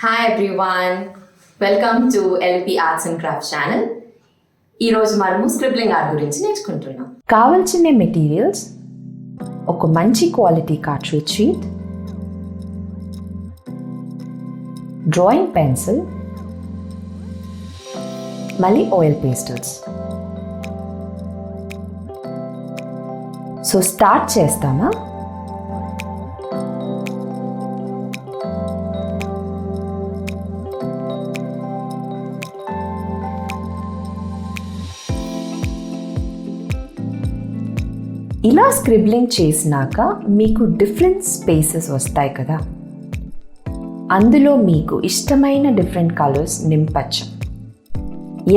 Hi everyone, welcome to LP Arts and Crafts channel. ఈ రోజు మనము స్క్రిబ్లింగ్ ఆర్ట్ గురించి నేర్చుకుంటున్నాం. కావాల్సిన మెటీరియల్స్ ఒక మంచి quality cartridge sheet, drawing pencil, మళ్ళీ ఆయిల్ పేస్టల్స్. సో స్టార్ట్ చేస్తామా? ఇలా స్క్రిబ్లింగ్ చేసినాక మీకు డిఫరెంట్ స్పేసెస్ వస్తాయి కదా, అందులో మీకు ఇష్టమైన డిఫరెంట్ కలర్స్ నింపచ్చు.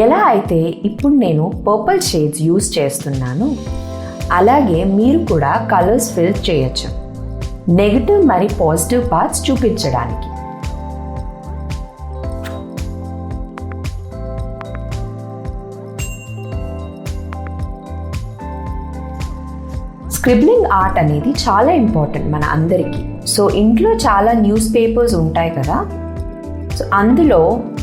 ఎలా అయితే ఇప్పుడు నేను పర్పుల్ షేడ్స్ యూస్ చేస్తున్నాను, అలాగే మీరు కూడా కలర్స్ ఫిల్ చేయొచ్చు, నెగటివ్ మరి పాజిటివ్ పార్ట్స్ చూపించడానికి. స్క్రిబ్లింగ్ ఆర్ట్ అనేది చాలా ఇంపార్టెంట్ మన అందరికీ. సో ఇంట్లో చాలా న్యూస్ పేపర్స్ ఉంటాయి కదా, సో అందులో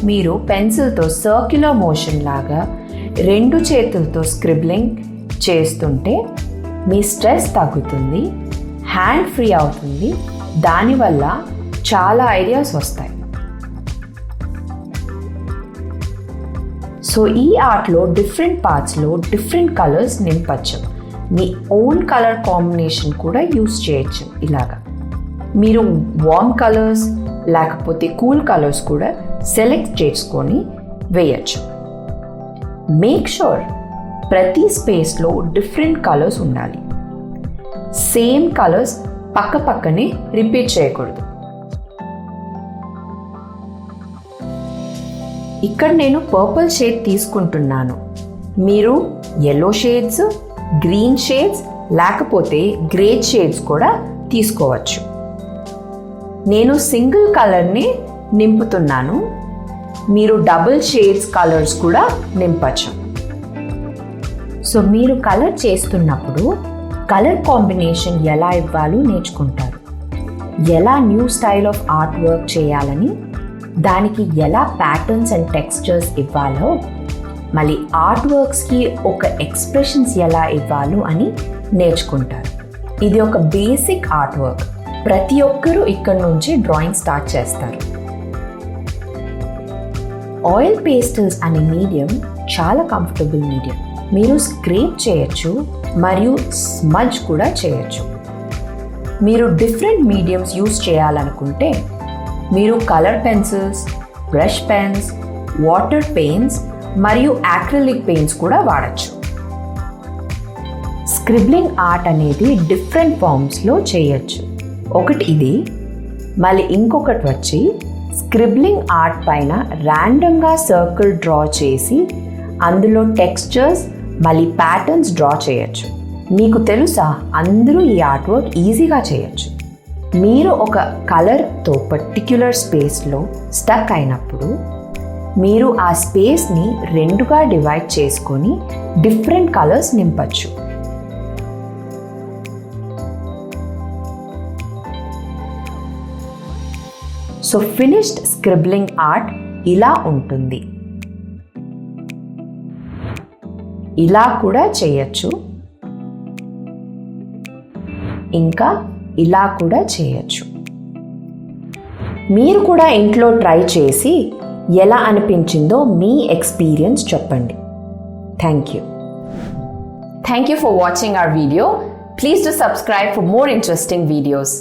మీరు పెన్సిల్తో సర్క్యులర్ మోషన్ లాగా రెండు చేతులతో స్క్రిబ్లింగ్ చేస్తుంటే మీ స్ట్రెస్ తగ్గుతుంది, హ్యాండ్ ఫ్రీ అవుతుంది, దానివల్ల చాలా ఐడియాస్ వస్తాయి. సో ఈ ఆర్ట్లో డిఫరెంట్ పార్ట్స్లో డిఫరెంట్ కలర్స్ నింపచ్చు. మీ ఓన్ కలర్ కాంబినేషన్ కూడా యూస్ చేయొచ్చు. ఇలాగా మీరు వార్మ్ కలర్స్ లేకపోతే కూల్ కలర్స్ కూడా సెలెక్ట్ చేసుకొని వేయచ్చు. మేక్ షూర్ ప్రతి స్పేస్లో డిఫరెంట్ కలర్స్ ఉండాలి. సేమ్ కలర్స్ పక్క పక్కనే రిపీట్ చేయకూడదు. ఇక్కడ నేను పర్పుల్ షేడ్ తీసుకుంటున్నాను. మీరు ఎల్లో షేడ్స్, గ్రీన్ షేడ్స్ లేకపోతే గ్రే షేడ్స్ కూడా తీసుకోవచ్చు. నేను సింగిల్ కలర్ని నింపుతున్నాను, మీరు డబుల్ షేడ్స్ కలర్స్ కూడా నింపచ్చు. సో మీరు కలర్ చేస్తున్నప్పుడు కలర్ కాంబినేషన్ ఎలా ఇవ్వాలో నేర్చుకుంటారు. ఎలా new style of art work చేయాలని, దానికి ఎలా ప్యాటర్న్స్ అండ్ టెక్స్చర్స్ ఇవ్వాలో, మళ్ళీ ఆర్ట్ వర్క్స్కి ఒక ఎక్స్ప్రెషన్స్ ఎలా ఇవ్వాలో అని నేర్చుకుంటారు. ఇది ఒక బేసిక్ ఆర్ట్ వర్క్. ప్రతి ఒక్కరూ ఇక్కడ నుంచి డ్రాయింగ్ స్టార్ట్ చేస్తారు. ఆయిల్ పేస్టల్స్ అనే మీడియం చాలా కంఫర్టబుల్ మీడియం. మీరు స్క్రేప్ చేయొచ్చు మరియు స్మజ్ కూడా చేయొచ్చు. మీరు డిఫరెంట్ మీడియంస్ యూస్ చేయాలనుకుంటే మీరు colour pencils, brush pens, water paints మరియు యాక్రిలిక్ పెయింట్స్ కూడా వాడచ్చు. స్క్రిబ్లింగ్ ఆర్ట్ అనేది డిఫరెంట్ ఫార్మ్స్లో చేయొచ్చు. ఒకటి ఇది, మళ్ళీ ఇంకొకటి వచ్చి స్క్రిబ్లింగ్ ఆర్ట్ పైన ర్యాండమ్గా సర్కిల్ డ్రా చేసి అందులో టెక్స్చర్స్ మళ్ళీ ప్యాటర్న్స్ డ్రా చేయొచ్చు. మీకు తెలుసా, అందరూ ఈ ఆర్ట్ వర్క్ ఈజీగా చేయొచ్చు. మీరు ఒక కలర్తో పర్టిక్యులర్ స్పేస్లో స్టక్ అయినప్పుడు మీరు ఆ స్పేస్ని రెండుగా డివైడ్ చేసుకొని డిఫరెంట్ కలర్స్ నింపచ్చు. సో ఫినిష్డ్ స్క్రిబ్లింగ్ ఆర్ట్ ఇలా ఉంటుంది. ఇలా కూడా చేయొచ్చు, ఇంకా ఇలా కూడా చేయొచ్చు. మీరు కూడా ఇంట్లో ట్రై చేసి ఎలా అనిపించిందో మీ ఎక్స్పీరియన్స్ చెప్పండి. Thank you. Thank you for watching our video. Please do subscribe for more interesting videos.